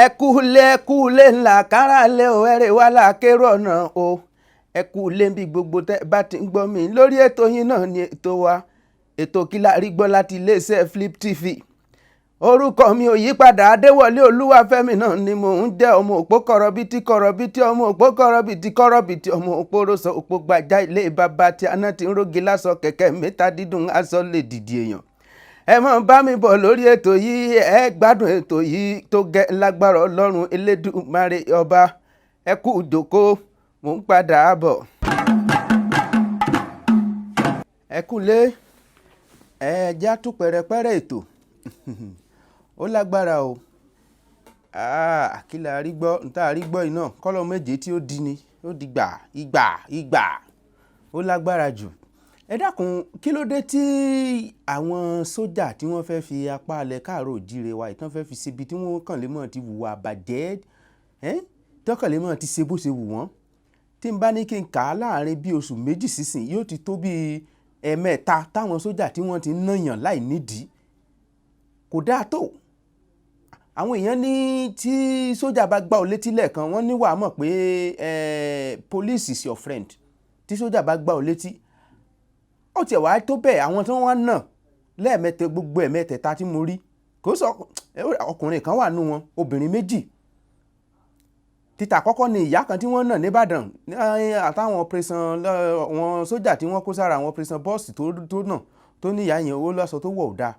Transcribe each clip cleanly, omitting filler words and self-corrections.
ẹkúlé ńlá kára lé o ẹrẹ wà lákèrò ọ̀nà o ẹkúlé bí gbogbo tẹ́ bá ti ń gbọ́ mi lórí ètò yín náà ni ètò wa ètò Kí la rí gbọ́ láti iléeṣẹ́ Flip TV. Orúkọ mi ò yípadà, Adéwọlé Olúwafẹ́mi náà ni mò ń jẹ́, ọmọ òpó kọ̀rọ̀bìtì ọmọ òpó kọ̀rọ̀bìtì ọmọ òpó rọ̀ṣọ̀ òpó gbàjà ilé bàbá tí aná ti ń rógi lásọ kẹ̀kẹ́ mẹ́ta dídùn aṣọ lè dìdì èèyàn. Ẹ mọ̀ bá mi bọ̀ lórí ètò yìí, ẹ gbádùn ètò yìí tó gẹ́ lágbára Ọlọ́run Elédùmarè ọba. Ẹ kú ìjókòó, mò ń padà bọ̀. Ẹ kúlé, ẹ já tú pẹ̀rẹ̀pẹ̀rẹ̀ ètò. Ó lágbára o. Kí la rí gbọ́, n tá rí gbọ́ iná kọ́lọ́ méje tí ó di ni, ó di ìgbà. Ó lágbára jù. Ẹ dákun, kí ló dé tí àwọn sójà tí wọ́n fẹ́ fi apá alẹ́ káàárọ̀ òjíire wa ìtàn fẹ́ fi síbi tí wọ́n kàn lè mọ̀ ti hùwà bàjẹ́, tí wọ́n kàn lè mọ̀ ti ṣe bó ṣe wù wọ́n. Tí n bá ní kí n kà á láàrin bí oṣù méjì sísìn, yóò ti tó bí ẹ̀ẹ̀mẹ́ta táwọn sójà tí wọ́n ti ń nàyàn láì nídìí. Kò dáa tó. Àwọn èèyàn ní tí sójà bá gbá ọ létí lẹ́ẹ̀kan, wọ́n ní wàá mọ̀ pé police is your friend. Tí sójà bá gbá ọ létí, ó tiẹ̀ wá tó bẹ́ẹ̀, àwọn tí wọ́n wá nà lẹ́ẹ̀mẹ́tẹ gbogbo ẹ̀mẹ́tẹ̀ta tí mo rí, kò sọ ọkùnrin kan wà nù wọn, obìnrin méjì. Títà àkọ́kọ́ ni ìyá kan tí wọ́n nà nìbàdàn àtàwọn operation wọn sójà tí wọ́n kó sára àwọn operation bọ́ọ̀sì tó nà tó ní ìyá yẹn owó lọ́sọ tó wọ̀ ọ́ dáa.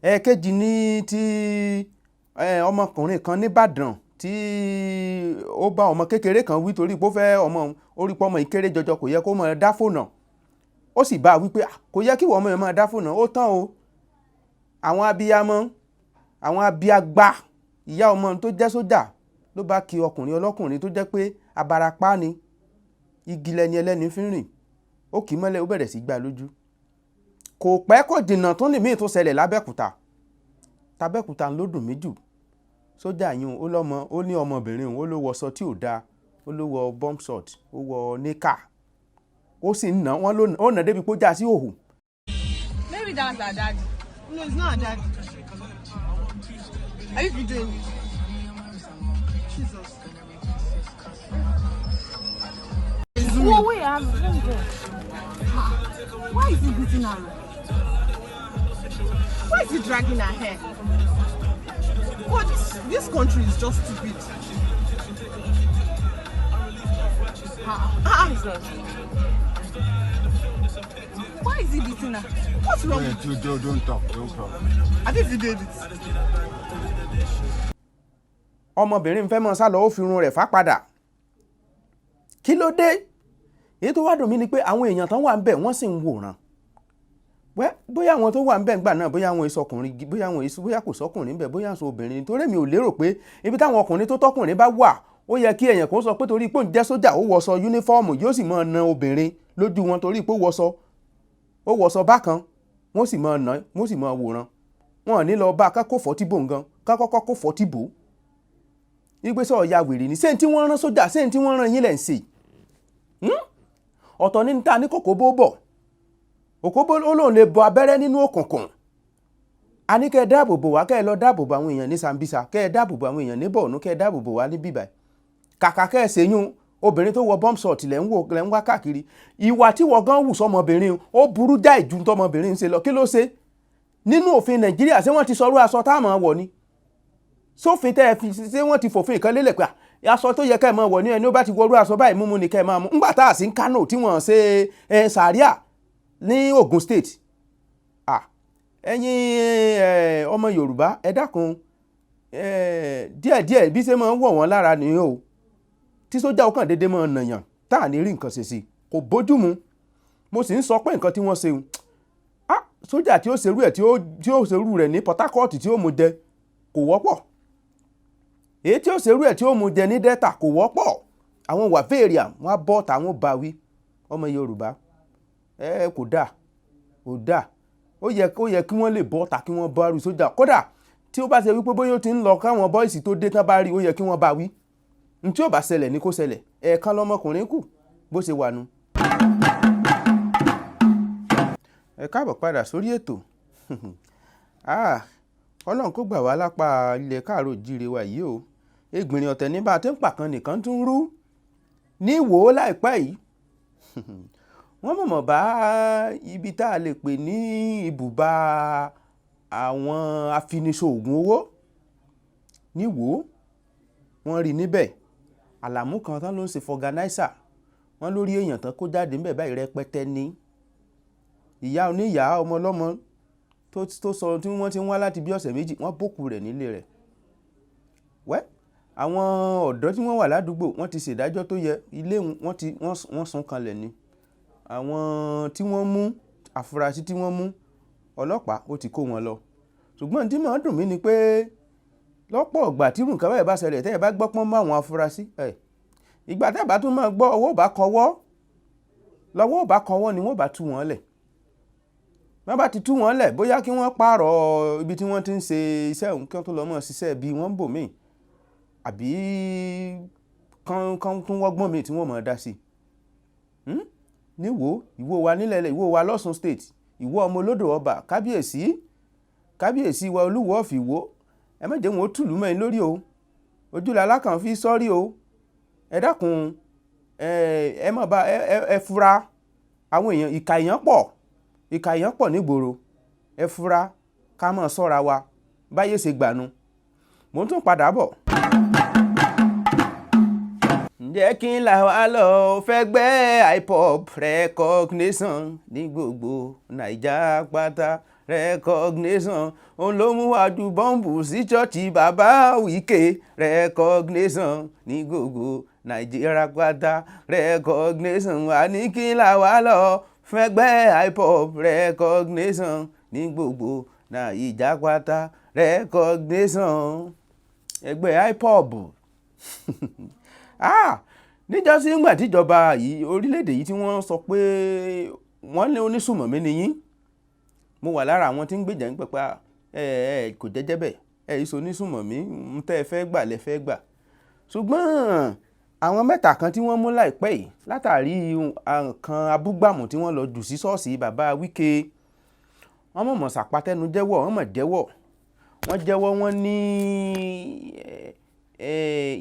Ẹ̀ẹ̀kejì ní ti ọmọkùnrin kan nìbàdàn tí ó bá ọmọ kékeré kan wí torí pé ó fẹ́ ọmọ orí pọ́ ọmọ ìkéré jọjọ, kò yẹ kó mọ̀ dá fóònù. Ó sì bá a wípé kò yẹ kí wọ́n mọ̀ ẹ̀ máa dá fóònù, ó tán o. Àwọn abiyamọ, àwọn abiyagbá ìyá ọmọ tó jẹ́ sójà ló bá kí ọkùnrin ọlọ́kùnrin tó jẹ́ pé abarapá ni, igi lẹni ẹlẹ́ni fi ń rìn. Ó kì í mọ́lẹ̀, ó bẹ̀rẹ̀ sí gbá lójú. Kò pẹ́ kò jìnnà tó ní míì tó ṣẹlẹ̀ lábẹ́kúta. Tábẹ́kúta ló dùn mí jù. Sójà yìí ó ní ọmọbìnrin òun, ó ló wọṣọ tí ò dáa, ó ló wọ bomb shot, ó wọ níkà. Ó sì ń nà wọ́n ó nà débi pé ó já sí òhù. Maybe that's our daddy. No, it's not our daddy. Are you doing this? Jesus. Oh, wait, let me go. Why is he beating her? Why is he dragging her hair? Oh, this country is just stupid. Jesus. Why is he beating her? What's wrong with you? Don't talk. Don't talk. I think you did it. Ọmọbìnrin fẹ́ mọ́ sá lọ, ó fi irun rẹ̀ fá padà. Kí ló dé? Èyí tó wá dùn mí ni pé àwọn èèyàn tán wà ń bẹ̀ wọ́n sì ń wòran. Bóyá àwọn tó wà ń bẹ̀ ńgbà náà, bóyá àwọn ìsọkùnrin, bóyá kò sọkùnrin ń bẹ̀, bóyá àwọn obìnrin. Torí mi ò lérò pé ibi táwọn ọkùnrin tó tọkùnrin bá wà, ó yẹ kí èèyàn kó sọ pé torí pé òun jẹ́ sójà ó wọṣọ yúnífọ́ọ̀mù yóò sì máa na obìnrin lójú wọn torí pé ó wọṣọ bákan, wọ́n sì máa nà, wọ́n sì máa wòran. Wọn ò ní lọ bá kákó fọ́tíbò nǹkan, kákọ́kọ́ kó fọ́tíbò. Ìgbésọ̀ ọ̀ya wèrè ni, ṣé tí wọ́n rán sójà, ṣé tí wọ́n rán yín lẹ̀ ń ṣe? Ọ̀tọ̀ ní ta ní kòkóbó bọ̀. Òkóbó ó lóun lè bọ abẹ́rẹ́ nínú òkùnkùn. A ní kẹ́ ẹ dáàbò bò wá, kẹ́ ẹ lọ dáàbò bò àwọn èèyàn ní Sambisa, kẹ́ ẹ dáàbò bò àwọn èèyàn ní Borno, kẹ́ ẹ dáàbò bò wá ní bíbáyìí. Kàkà kẹ́ ẹ ṣèyún obìnrin tó wọ bomb shot lẹ́ ń wá káàkiri. Ìwà tí wọ́n gan wù sọmọbìnrin ó burú jáì ju tọmọbìnrin ń ṣe lọ. Kí ló ṣe? Nínú òfin Nàìjíríà ṣé wọ́n ti sọrú aṣọ táwọn wọ̀ ni? Sófin tẹ́ ẹ fi ṣé wọ́n ti fòfin kan lélẹ̀ pé aṣọ tó yẹ kẹ́ ẹ máa wọ̀ ní ẹni ó bá ti wọrú aṣọ báyìí múmu ni kẹ́ ẹ máa mú. Ńgbà tá a sí ń Kánò tí wọ́n ṣe sàríà ní Ogun State. Ẹ̀yin ọmọ Yorùbá ẹ dákun díẹ̀díẹ̀ bí ṣe máa ń wọ̀ wọ́n lára nìyẹn o. Tí sójà ó kàn déédéé máa nàyàn tá à ní rí nǹkan ṣe sí kò bójú mu. Mo sì ń sọ pé nǹkan tí wọ́n ṣe sójà tí ó ṣerú ẹ̀ tí ó ṣerú rẹ̀ ní Port Harcourt tí ó mú jẹ kò wọ́pọ̀. Èyí tí ó ṣerú ẹ̀ tí ó mú jẹ ní Delta kò wọ́pọ̀. Àwọn wàfẹ́ẹ̀rìà wọn á bọ́ tàwọn bá wí ọmọ Yorùbá kò dáa. Ó yẹ kí wọ́n lè bọ́ ta kí wọ́n bá rí sójà. Kódà tí ó bá ṣe wípé bóyá ó ti ń lọ káwọn bọ́ìsì tó dé tán bá rí, ó yẹ kí wọ́n bá wí. N tí ó bá ṣẹlẹ̀ ní kó ṣẹlẹ̀. Ẹ̀ẹ̀kan lọmọkùnrin kù bó ṣe wà nù. Ẹ káàbọ̀ padà sórí ètò. Ọlọ́run kó gbà wá lápá ilẹ̀ káàró jíire wa yìí o. Ègbìnrin ọ̀tẹ̀ ní bá a ti ń pàkan nìkan tún rú ní Ìwó láìpẹ́ yìí. Wọ́n mọ̀mọ́ bá ibi tá a lè pè ní ibùba àwọn afiniṣòògùn owó ní Ìwó, wọ́n rí níbẹ̀. Àlàmú kan tán ló ń ṣe fọganáísà, wọ́n lórí èèyàn tán kó jáde níbẹ̀ báyìí rẹpẹtẹ ní. Ìyá oníyàá ọmọ ọlọ́mọ tó sọ tí wọ́n ti ń wá láti bí ọ̀sẹ̀ méjì, wọ́n bókù rẹ̀ nílé rẹ̀. Àwọn ọ̀dọ́ tí wọ́n wà ládùúgbò wọ́n ti ṣèdájọ́ tó yẹ, ilé wọ́n sún kanlẹ̀ ni. Àwọn tí wọ́n mú, àfúrásì tí wọ́n mú, ọlọ́pàá ó ti kó wọn lọ. Ṣùgbọ́n tí màá dùn mí ni pé lọ́pọ̀ ìgbà tí nǹkan báyìí bá ṣẹlẹ̀ tẹ́ ẹ bá gbọ́ pọ́n mọ́ àwọn afurasí, ìgbà tẹ́ ẹ bá tún máa gbọ́ ọwọ́ bá kọwọ́, lọ́wọ́ bá kọwọ́ ni wọ́n bá tú wọn lẹ̀. Wọ́n bá ti tú wọn lẹ̀ bóyá kí wọ́n pààrọ̀ ibi tí wọ́n ti ń ṣe iṣẹ́ òun kí wọ́n tó lọ mọ́ ṣiṣẹ́ bí wọ́n ń bò míì, àbí kan tún wọ́gbọ́n míì tí wọ́n mọ̀ dá sí. Ní Ìwó wa nílẹ̀ Ìwó wa lọ́sùn state, Ìwó ọmọ olódò ọba, kábíyèsí wa Olúwo of Ìwó, ẹ má jẹ́ wọn ó tùlú mẹ́rin lórí o, ojúlẹ̀ alákàn fi sọ́rí o, ẹ dákun ẹ má bá ẹ fura, àwọn èèyàn ìkà èèyàn pọ̀ nígboro, ẹ fura ká má ṣọ́ra wa báyé ṣe gbànú. Mo tún padà bọ̀. Ǹjẹ́ kí n là wá lọ fẹ́ gbẹ́ IPOB recognition ní gbogbo Naija pátá recognition, òun ló mú wá ju bọ́ǹbù sí ṣọ́ọ̀ṣì bàbá Wike recognition ní gbogbo Nàìjíríà pátá recognition, wà ní kí n là wá lọ fẹ́ gbẹ́ IPOB recognition ní gbogbo Naija pátá recognition. Ẹgbẹ́ IPOB níjọ́sí ńgbà tíjọba yìí orílẹ̀-èdè yìí tí wọ́n sọ pé wọ́n lé onísùmọ̀mí ni yín, mo wà lára àwọn tí ń gbèjà ń pẹ̀pẹ́ kò jẹ́jẹ́ bẹ́ẹ̀ ìṣó onísùmọ̀mí ń tẹ́ ẹ fẹ́ gbà lẹ fẹ́ gbà. Ṣùgbọ́n àwọn mẹ́ta kan tí wọ́n mú láìpẹ́ yìí látàrí nǹkan abúgbàmù tí wọ́n lọ jù sí ṣọ́ọ̀ṣì bàbá Wike, wọ́n mọ̀mọ́ sàpátẹ́nu jẹ́wọ́, wọ́n jẹ́wọ́ wọ́n ní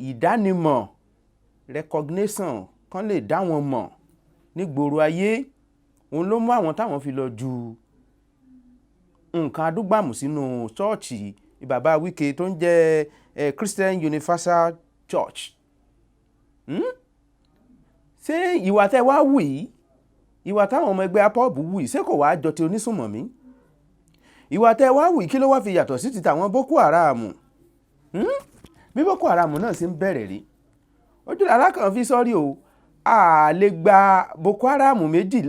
ìdánimọ̀ recognition kan lè dá wọn mọ̀ nígboro ayé, òun ló mú àwọn táwọn fi lọ ju nǹkan adúgbàmù sínú ṣọ́ọ̀ṣì bàbá Wike tó ń jẹ́ Christian Universal Church. Ṣé ìwà tẹ́ wá wù yìí, ìwà táwọn ọmọ ẹgbẹ́ IPOB wù yìí, ṣé kò wá jọ ti onísùmọ̀mí? Ìwà tẹ́ wá wù yìí kí ló wá fi yàtọ̀ sí ti tàwọn Boko Haram? Bí Boko Haram náà ṣe ń bẹ̀rẹ̀ rí, ojúlẹ̀ alákàn fi sọ́rí o, a lè gba Boko Haram méjì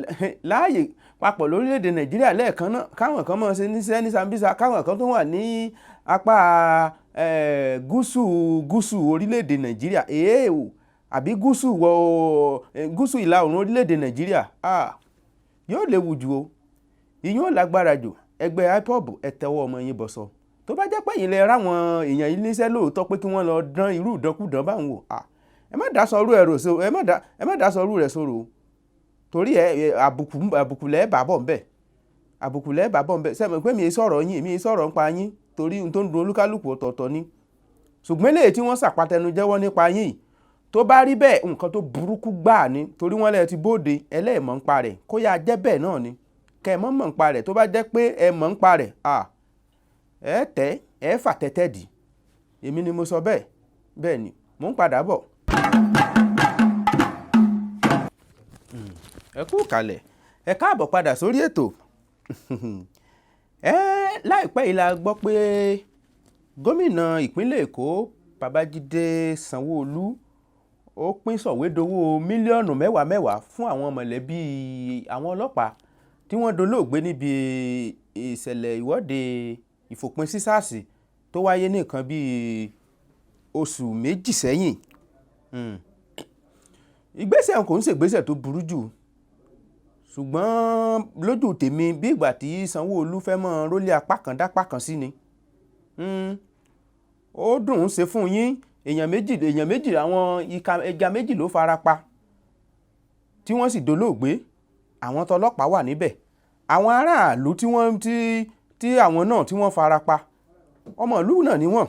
láàyè papọ̀ lórílẹ̀‐èdè Nàìjíríà lẹ́ẹ̀kan náà, káwọn kan máa ṣe níṣẹ́ ní Sambisa, káwọn kan tó wà ní apá gúúsù orílẹ̀‐èdè Nàìjíríà àbí gúúsù ìlà oòrùn orílẹ̀‐èdè Nàìjíríà, yóò léwu jù o, ìyẹn ò lágbára jù. Ẹgbẹ́ IPOB ẹ tẹwọ́ ọmọ yín bọ̀sọ̀. Tó bá jẹ́ pé yín lè ráwọn èèyàn yìí níṣẹ́ lóòótọ́ pé kí wọ́n lọ dán irú ìdánkúdán báwọn wò, ẹ má dá sọrú rẹ̀ sọ̀rọ̀ o, torí àbùkù lẹ́ẹ̀ bá bọ̀ ńbẹ̀, sẹ́mi pé mi sọ̀rọ̀ yín, mi sọ̀rọ̀ nípa yín torí n tó ń dun olúkálùkù ọ̀tọ̀ọ̀tọ̀ ni. Ṣùgbọ́n eléyìí tí wọ́n sàpàtẹnu jẹ́wọ́ nípa yín tó bá rí bẹ́ẹ̀ nǹkan tó burúkú gbáà ni, torí wọ́n lẹ́ẹ̀ ti bóde ẹlẹ́ẹ̀mọ́ ń pa rẹ̀, kó yá jẹ́ bẹ́ẹ̀ náà ni, kẹ́ ẹ mọ̀ ń pa rẹ̀. Tó bá jẹ́ pé ẹ mọ̀ ń pa rẹ̀, ẹ fà tẹ́tẹ́ dì, èmi ni mo sọ bẹ́ẹ̀ ni. Mò ń padà bọ̀. Ẹ kú kalẹ̀, ẹ káàbọ̀ padà sórí ètò. Láìpẹ́ yìí la gbọ́ pé gómìnà ìpínlẹ̀ Èkó Babájídé Sanwó-Olú ó pín sọ̀wédowó mílíọ̀nù mẹ́wàá fún àwọn mọ̀lẹ́bí àwọn ọlọ́pàá tí wọ́n dolóògbé níbi ìṣẹ̀lẹ̀ ìwọ́de ìfòpin sí SARS tó wáyé ní nǹkan bíi oṣù méjì sẹ́yìn. Ìgbésẹ̀ kò ń ṣègbésẹ̀ tó burú jù, ṣùgbọ́n lójú tèmi bí ìgbà tí Sanwó-Olú fẹ́ mọ́ rólé apá kan dápá kan sí ni. Ó dùn ún ṣe fún yín, èèyàn méjì àwọn ẹja méjì ló fara pa tí wọ́n sì dolóògbé, àwọn tọlọ́pàá wà níbẹ̀, àwọn aráàlú tí àwọn náà tí wọ́n fara pa ọmọ ìlú náà ni wọ́n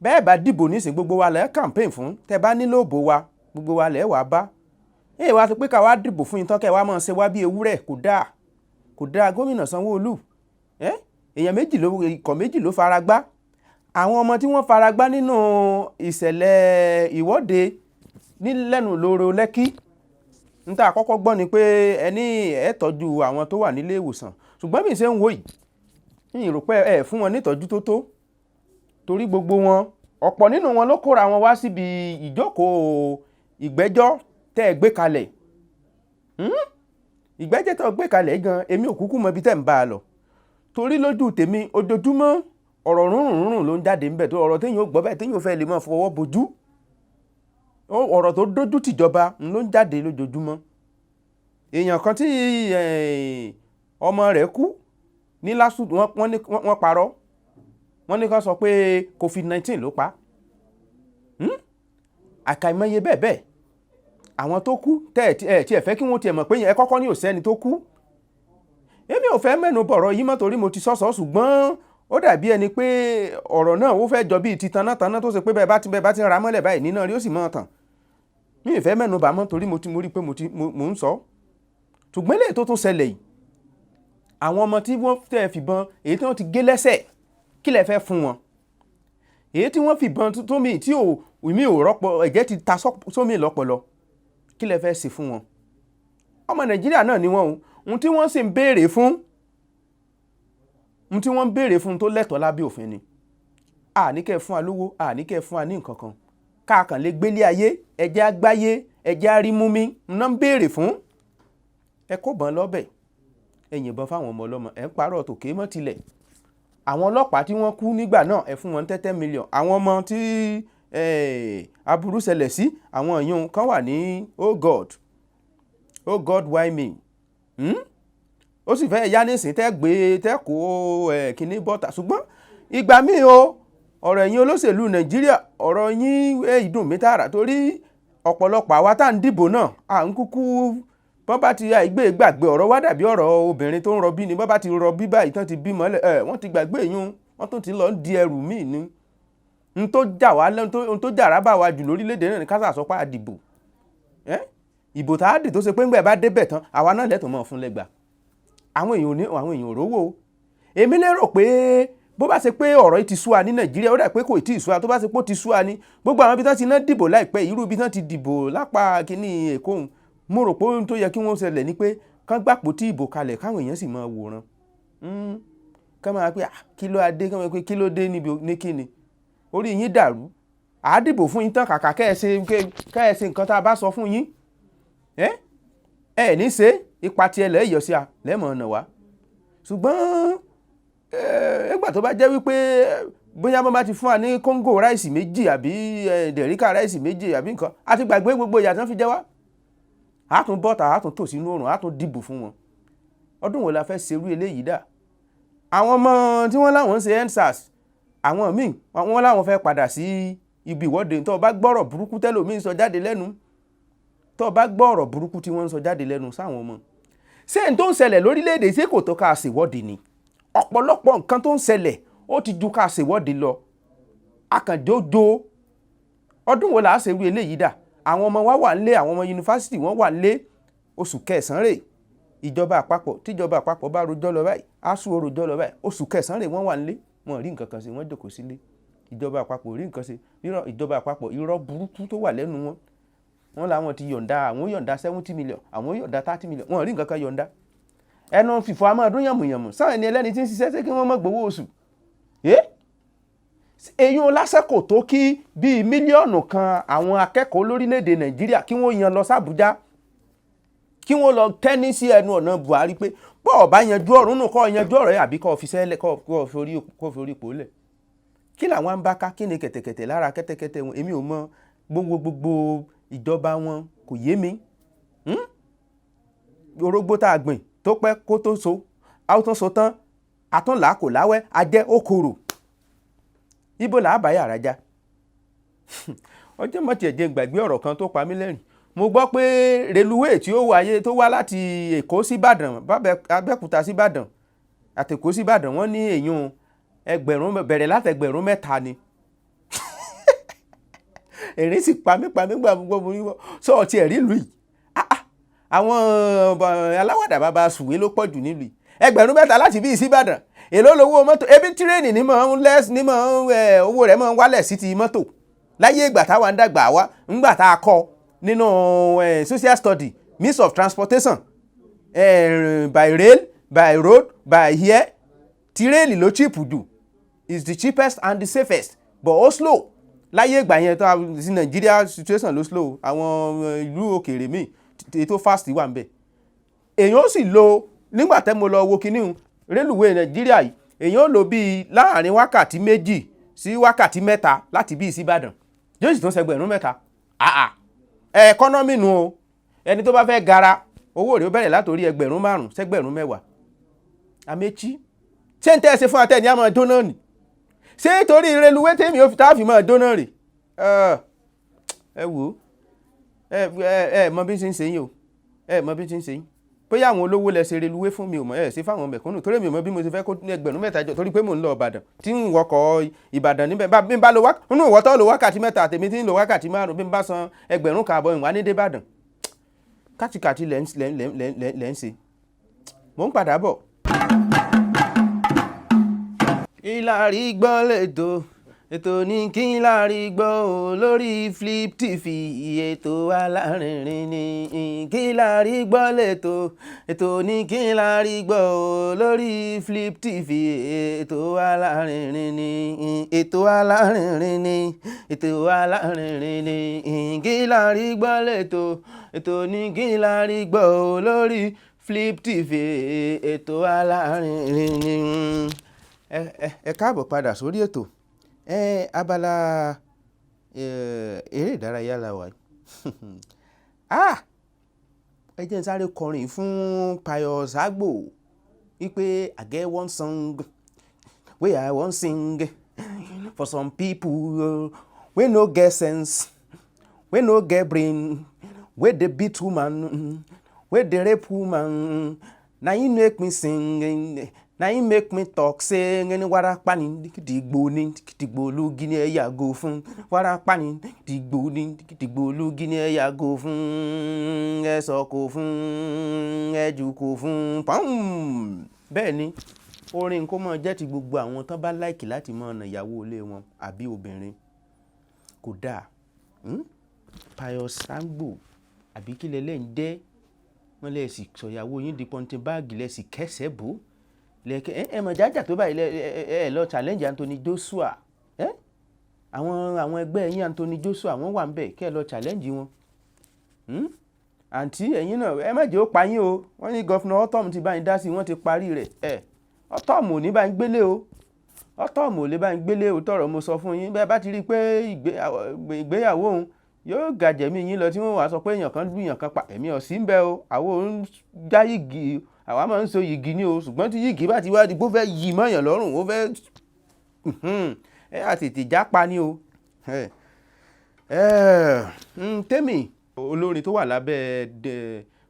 bẹ́ẹ̀ bá dìbò nísìn gbogbo wa lẹ́ campaign fún tẹ́ bá nílò òbò wa gbogbo wa lẹ́ wàá bá èyí wá sọ pé ká wá dìbò fún yín tán kẹ́ wá máa ṣe wá bí ewúrẹ́ kò dáa gómìnà Sanwó-Olú èèyàn ikọ̀ méjì ló fara gbá àwọn ọmọ tí wọ́n fara gbá nínú ìṣẹ̀lẹ̀ ìwọ́de lẹ́nu lóró Lẹ́kí níta àkọ́kọ́ gbọ́ ni pé ẹni ẹ̀ tọ́jú àwọn tó wà nílé ìwòsàn ṣùgbọ́n bí ṣe ń wò yìí rò pé ẹ̀ fún wọn nítọ́jú tó tó torí gbogbo wọn ọ̀pọ̀ nínú wọn ló kóra wọn wá síbi ìjókòó ìgbẹ́jọ́ tẹ́ ẹ gbé kalẹ̀ ìgbẹ́jọ́ tẹ́ ẹ gbé kalẹ̀ gan èmi ò kúkú mọ ibi tẹ́ ń bá a lọ torí lójú tèmi ojoojúmọ́ ọ̀rọ̀ rúnrún ló ń jáde ńbẹ̀ tó ọ̀rọ̀ téèyàn ó gbọ́ bẹ́ẹ̀ téèyàn ó fẹ́ lè máa fọwọ́ bojú ọ̀rọ̀ tó dójú tìjọba ló ń jáde lójoojúmọ́ èèyàn kan tí ọmọ rẹ̀ kú ní lásù wọ́n parọ́ wọ́n ní kán sọ pé COVID-19 ló pa àkàìmọye bẹ́ẹ̀ àwọn tó kú tí ẹ fẹ́ kí wọ́n tiẹ̀ mọ̀ pé ẹ kọ́kọ́ ní òsẹ́ni tó kú èmi ò fẹ́ mẹ́nu bọ̀rọ̀ yìí mọ́ torí mo ti sọ́sọ́ ṣùgbọ́n ó dàbí ẹni pé ọ̀rọ̀ náà ó fẹ́ jọ bíi ti tanátaná tó ṣe pé bẹ́ẹ̀ bá ti ra mọ́lẹ̀ báyìí nínú rí ó sì mọ́ tàn mi ì fẹ́ mẹ́nu bà mọ́ torí mo rí pé mo ń sọ ṣùgbọ́n eléyìí tó tún ṣẹlẹ̀ yìí àwọn ọmọ tí wọ́n tẹ̀ fìbọn èyí tí wọ́n ti gé lẹ́sẹ̀ kí lẹ fẹ́ fún wọn èyí tí wọ́n fìbọn tómi tí mi ò rọ́pò ẹ̀jẹ̀ ti ta sómi lọ́pọlọ kí lẹ fẹ́ ṣe fún wọn ọmọ Nàìjíríà náà ni wọ́n ohun tí wọ́n sì ń béèrè fún ohun tí wọ́n ń béèrè fún tó lẹ́tọ̀ọ́ lábẹ́ òfin ni ní kẹ́ fún wa lówó ní kẹ́ fún wa ní nǹkan kan káàkàn lè gbélé ayé ẹjẹ́ àgbáyé ẹjẹ́ àrímúmí ná ń béèrè fún ẹ kó bọ́n lọ́bẹ̀ ẹ yìnbọn fáwọn ọmọ ọlọ́mọ ẹ ń parọ́ tòkè mọ́ tilẹ̀ àwọn ọlọ́pàá tí wọ́n kú nígbà náà ẹ fún wọn 10 million àwọn ọmọ tí aburú ṣẹlẹ̀ sí àwọn èèyàn kan wà ní oh God why me ó sì fẹ́ yá nísìn tẹ́ kó kíní bọ́tà ṣùgbọ́n ìgbà míì ọ̀rọ̀ ẹ̀yin olóṣèlú Nàìjíríà ọ̀rọ̀ yín ìdùn mi tààrà torí ọ̀pọ̀lọpọ̀ àwa tá à ń dìbò náà à ń kúkú bọ́n bá ti gbàgbé ọ̀rọ̀ wá dàbí ọ̀rọ̀ obìnrin tó ń rọbí ni bọ́n bá ti rọbí báyìí tán ti bímọ wọ́n ti gbàgbé yún wọ́n tún ti lọ di ẹrù míì ni n tó jàrá bá wa jù lórílẹ̀‐èdè náà ní kásà sọ pé àdìbò ìbò tá a dì tó ṣe pé ńgbà bá débẹ̀ tán àwa náà lẹ́tọ̀ọ́ mọ́ fún lẹ́gbàá àwọn èèyàn rówó èmi lérò pé bó bá ṣe pé ọ̀rọ̀ yìí ti sú wa ní Nàìjíríà ó dà pé kò tí ì sú wa tó bá ṣe pé ó ti sú wa ní gbogbo àwọn ibi tán ti ná dìbò láìpẹ́ irú ibi tán ti dìbò lápá kínní Èkó òun mo rò pé ohun tó yẹ kí wọ́n ṣẹlẹ̀ ni pé kán gbàpò tí ìbò kalẹ̀ káwọn èèyàn sì máa wòran kán máa pé kí ló adé kán máa pé kí ló dé ní kíni orí yín dàrú àá dìbò fún yín tán kàkà kẹ́ ẹ ṣe nǹkan tá a bá sọ fún yín ẹ ní ṣe ipa tiẹ̀ lẹ́ yọ̀ sí a lẹ́mọ̀ ọ̀nà wá ṣùgbọ́n ẹgbà tó bá jẹ́ wípé bóyá bọ́n bá ti fún wa ní kóńgò ráìsì méjì àbí dẹ̀ríkà ráìsì méjì àbí nǹkan a ti gbàgbé gbogbo ìyà tán fi jẹ wá a tún bọ́ta a tún tò sínú oòrùn a tún dìbò fún wọn ọdún wo la fẹ́ ṣerú eléyìí dà àwọn ọmọ tí wọ́n láwọn ń ṣe EndSARS àwọn míì wọ́n láwọn fẹ́ padà sí ibi ìwọ́de tó bá gbọ́rọ̀ burúkú tẹ́lòmíì sọ jáde lẹ́nu tó bá gbọ́rọ̀ burúkú tí wọ́n ń sọ jáde lẹ́nu sáwọn ọmọ ṣé n tó ń ṣẹlẹ̀ lórílẹ̀‐èdè ṣé kò tó ká ṣèwọ́de ni ọ̀pọ̀lọpọ̀ nǹkan tó ń ṣẹlẹ̀ ó ti ju ká ṣèwọ́de lọ akàndójó ọdún wo là á ṣerú eléyìí dà àwọn ọmọ wa wà nílé àwọn ọmọ yunifásitì wọ́n wà nílé oṣù kẹsàn-án rè ìjọba àpapọ̀ tíjọba àpapọ̀ bá rojọ́ lọ báyìí aṣọ rojọ́ lọ báyìí oṣù kẹsàn-án rè wọ́n wà nílé wọn rí nǹkan kan ṣe wọ́n jókòó sílé ìjọba àpapọ̀ rí nǹkan ṣe ìjọba àpapọ̀ irọ́ burúkú tó wà lẹ́nu wọn làwọn ti yọ̀ǹda àwọn yọ̀ǹda 70 million àwọn yọ̀ǹda 30 million wọn rí nǹkan kan yọ̀ǹda ẹnu fìfọ́ amọ́dún yàmùyàmù sáwọn ẹni ẹlẹ́ni tí ń ṣiṣẹ́ sí kí wọ́n má gbowó oṣù èyí ò lásìkò tó kí bíi mílíọ̀nù kan àwọn akẹ́kọ̀ọ́ lórílẹ̀‐èdè Nàìjíríà kí wọ́n yan lọ sàbújá kí wọ́n lọ tẹ́ní sí ẹnu ọ̀nà Buhari pé bọ́ọ̀ bá yanjú ọ̀rọ̀ nù kọ́ yanjú ọ̀rọ̀ yẹn àbí kọ́ fi sẹ́lẹ̀ kọ́ fi orí ipò lẹ̀ kí làwọn ń bá ká kí ni kẹ̀tẹ̀kẹ̀tẹ̀ lára kẹ́tẹ́kẹ́tẹ́ wọn èmi ò mọ gbogbo ìjọba wọn kò yé mi orógbó tá a gbìn tó pẹ́ kó tó so a ó tún so tán àtúnlá kò láwẹ́ ajẹ́ okòrò ibo là á bá yàrá já ọjọ́ mọ̀ tiẹ̀ jẹ́ gbàgbé ọ̀rọ̀ kan tó pa mí lẹ́rìn mo gbọ́ pé reluwé tí ó wáyé tó wá láti Èkó sí Ìbàdàn Abẹ́òkúta sí Ìbàdàn àtèkó sí Ìbàdàn wọ́n ní èèyàn bẹ̀rẹ̀ láti ẹgbẹ̀rún 3 ni èrè sì pa mí gbà gbogbo mi wọ́ sọ ọtí ẹ̀rí ìlú yìí àwọn aláwàdà bàbá sùwé ló pọ̀ jù nílùú yìí ẹgbẹ̀rún 3 láti bí ìsíbàdàn èló lówó mọ́tò ebi tírẹ́ẹ̀nì ní owó rẹ̀ máa ń wálẹ̀ sí ti mọ́tò láyé ìgbà táwa ń dàgbà wá ńgbà tá a kọ́ nínú social study means of transportation by rail by road by air tírẹ́ẹ̀nì ló cheap jù is the cheapest and the safest but ó slow láyé ìgbà yẹn tó sí Nàìjíríà situation ló slow àwọn ìlú òkèèrè míì ètò fast wà ń bẹ̀ èèyàn ó sì lo nígbà tẹ́ mo lọ wo kinní rélùwé Nàìjíríà yìí èèyàn ó lò bíi láàrin wákàtí 2 sí wákàtí 3 láti bí ìsíbàdàn yóò sì tún ṣẹgbẹ̀rún 3 ẹkọ́nọ́mì nu o ẹni tó bá fẹ́ gara owó rẹ̀ ó bẹ̀rẹ̀ látòrí ẹgbẹ̀rún 5 ṣẹgbẹ̀rún 10 Amechi ṣé ń tẹ́ ẹ ṣe fún atẹ́ni àmọ́ dóná nì ṣé torí rélùwé tèmi ó fi táàfì mọ́ dóná rè ẹ wò ó ẹ mọ bí ń ṣe ń ṣe yín o ẹ mọ bí ń ṣe ń ṣe yín bóyá àwọn olówó lẹ ṣe rélùwé fún mi ò mọ ẹ ṣe fáwọn mẹ̀kúnnù torí mi ò mọ bí mo ṣe fẹ́ kó ẹgbẹ̀rún 3 jọ torí pé mò ń lọ Ìbàdàn tí ń wọkọ̀ Ìbàdàn níbẹ̀ bí n bá lo nínú ìwọ́tọ́ lo wákàtí 3 àtèmi tí ń lo wákàtí 5 bí n bá san ẹgbẹ̀rún 1.5 ìwà ní débàdàn kàtìkàtì lẹ́ ń ṣe mò ń padà bọ̀. kí la rí gbọ́ lẹ́tọ̀ ètò ní kí la rí gbọ́ lórí Flip TV ètò alárinrin ní kí la rí gbọ́ lẹ́tọ̀ ètò ní kí la rí gbọ́ lórí Flip TV ètò alárinrin ní ètò alárinrin ní ètò alárinrin ní kí la rí gbọ́ lẹ́tọ̀ ètò ní kí la rí gbọ́ lórí Flip TV ètò alárinrin ní. Ẹ káàbọ̀ padà sórí ètò abala eré ìdárayá la wà ẹ jẹ́ n sáré kọrin fún Pius Agbo wípé I get one song wey I wan sing for some people wey no get sense wey no get brain wey dey beat woman wey dey rape woman na him make me sing na him make me talk say ngeni warapa ni digbo ni digbo logi ni ẹ yàgò fún warapa ni digbo ni digbo logi ni ẹ yàgò fún ẹ sọkò fún ẹ jùkò fún pam. Bẹ́ẹ̀ ni orin kó mọ̀ jẹ́ ti gbogbo àwọn tán bá láìkì láti mọ̀ ọ̀nà ìyàwó ilé wọn àbí obìnrin kò dáa. Pius Agbo àbí kí lẹ́lẹ́ ń dẹ́ wọ́n lè sì sọ̀yàwó yín di pọ́ńtì báàgì lẹ́ sì kẹsẹ̀ bò ẹ mọ̀ jájà tó báyìí ẹ lọ challenge Anthony Joshua àwọn ẹgbẹ́ yín Anthony Joshua wọ́n wà ń bẹ̀ kẹ́ ẹ lọ challenge wọn àǹtí ẹ̀yin náà ẹ má jẹ́ ó pa yín o wọ́n ní gọ́fúnà Ortom ti bá yín dá sí wọ́n ti parí rẹ̀ Ortom ò ní bá yín gbélé o Ortom ò lè bá yín gbélé o tọ̀rọ̀ mo sọ fún yín bẹ́ẹ̀ bá ti rí i pé ìgbéyàwó òun yóò gàjẹ̀mí yín lọ tí wọ́n wàá sọ pé èèyàn kan lù èèyàn kan pa ẹ̀mí ọ̀ sí ń bẹ o àwọn òun já yìgì àwa máa ń so yìgì ní o ṣùgbọ́n tí yìgì bá ti wá di bó fẹ́ yí mọ́yàn lọ́rùn ó fẹ́ àtètè jápa ní o. Tẹ́mi olórin tó wà lábẹ́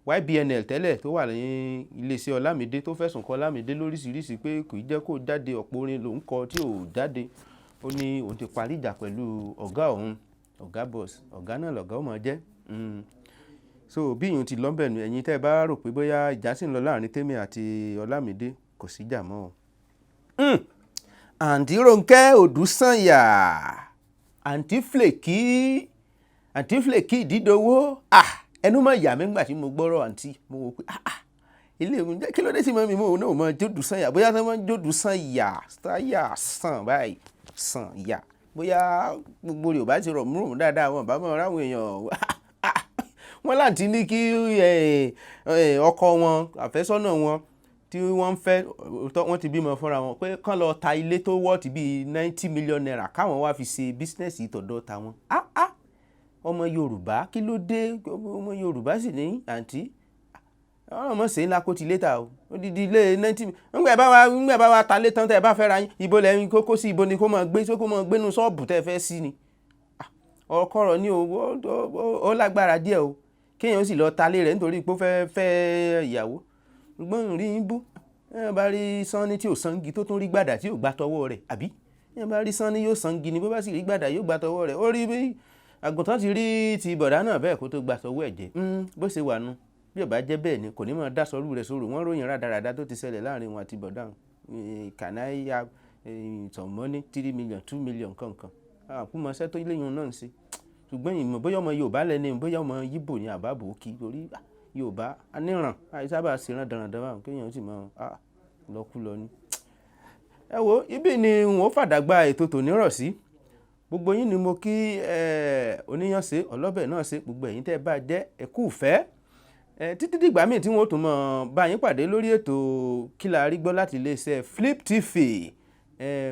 YBNL tẹ́lẹ̀ tó wà ní iléeṣẹ́ Ọlámídé tó fẹ̀sùn kàn Ọlámídé lóríṣiríṣi pé kò jẹ́ kó jáde ọ̀pọ̀ orin lòún kọ tí ò jáde ó ní òun ti parí ìjà pẹ̀lú ọ̀gá òun ọ̀gá boss ọ̀gá náà lọ̀gá ó máa jẹ́ so bí ìyún ti lọ́bẹ̀ nù ẹ̀yin tẹ́ ẹ bá rò pé bóyá ìjà sì ń lọ láàrin Tẹ́mi àti Ọlámídé kò sí ìjà mọ́ o. àǹtí Rónkẹ́ Odùsànyà àǹtí Flèkì Ìdídòwò ẹnu mọ̀ ìyá mi ńgbà tí mo gbọ́rọ̀ àǹtí mo wò pé ilé ìwé kí ló dé sí mọ́ mi mo náà mọ́ Jódùsànyà bóyá tó mọ́ Jódùsànyà sáyà sàn báyìí sàn yà bóyá gbogbo rẹ̀ ò bá ti rọ̀ múrùmú dáadáa wọn bá mọ̀ ráwọn èèyàn wọ́n láti ní kí ọkọ wọn àfẹ́sọ́nà wọn tí wọ́n ń fẹ́ wọ́n ti bímọ fúnra wọn pé kán lọ ta ilé tó wọ́ọ̀tì bíi 90 million naira káwọn wá fi ṣe bísínẹ́sì ìtọ̀dọ̀ tàwọn. ọmọ Yorùbá kí ló dé ọmọ Yorùbá sì ní àǹtí ọ̀rọ̀ mọ̀ sí ńlá kó ti létà o odidi ilé 90 ńgbà bá wa ta lé tán tẹ́ ẹ bá fẹ́ ra yín ibo lẹ́yìn kókó sí ibo ni kó mọ̀ gbénu ṣọ́ọ̀bù tẹ́ ẹ fẹ́ sí ni ọkọ̀rọ̀ ní ó lágbára díẹ̀ o kéèyàn sì lọ talé rẹ̀ nítorí pé ó fẹ́ ìyàwó ṣùgbọ́n rí yín bú ẹ bá rí sanni tí ò sangi tó tún rí gbàdà tí ò gbà tọwọ́ rẹ̀ àbí ẹ bá rí sanni yóò sangi ni bó bá sì rí gbàdà yóò gbà tọwọ́ rẹ̀ ó rí bí àgùntàn ti rí ti bọ̀dá náà bẹ́ẹ̀ kó tó gbà tọwọ́ ẹ̀ jẹ́ bó ṣe wà nu bí ó bá jẹ́ bẹ́ẹ̀ ni kò ní máa dá sọ́rú rẹ̀ sọ̀rọ̀ wọ́n ròyìn rádaràda tó ti ṣẹlẹ̀ láàrin wọn àti bọ̀dá kànáyà some money 3 million 2 million kankan àkúmọ̀ṣẹ́ tó léyìn náà ń ṣe ṣùgbọ́n ìmọ̀ bóyá ọmọ Yorùbá lẹ́ni bóyá ọmọ Yíbò ní àbábò kí torí Yorùbá aníran àìsábà ṣèràn dandan kéèyàn sì máa lọ́kú lọ ní. ẹ wo ibi ni n ó fàdàgbà ètò tòní rọ̀ sí gbogbo yín ni mo kí oníyàn ṣe ọlọ́bẹ̀ náà ṣe gbogbo ẹ̀yin tẹ́ bá jẹ́ ẹ kú ìfẹ́ títí dìgbà míì tí wọ́n tún mọ̀ bá yín pàdé lórí ètò Kí la rí gbọ́ láti iléeṣẹ́ Flip TV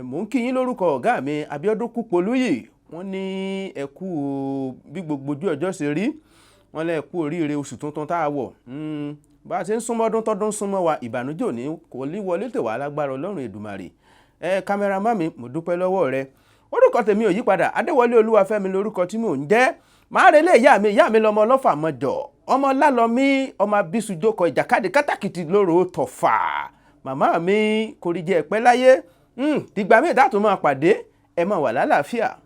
mò ń kí yín lórúkọ ọ̀gá mi Abíọ́dún Kúpolúyì wọ́n ní ẹ kú bí gbogbo ojú ọjọ́ ṣe rí wọ́n lẹ́ kú oríire oṣù tuntun tá a wọ̀ bá a ṣe ń súnmọ́ ọdún tọ́dún súnmọ́ wa ìbànújẹ́ òní kò ní wọlé tè wá lágbára Ọlọ́run Èdùmàrè kámẹ́rámà mi mo dúpẹ́ lọ́wọ́ rẹ orúkọ tèmi ò yípadà Adéwọlé Olúwafẹ́mi lórúkọ tí mò ń jẹ́ máa relé ìyá mi lọ́mọ ọlọ́fà mọ́jọ ọmọ lálọ́mí ọmọ abísùjókọ ìjàkadì kátàkìtì lóró tọ̀fà màmá mi kórìjẹ́ ẹ̀pẹ́ láyé dìgbà míì dátùn máa pàdé ẹ máa wà lálàáfíà.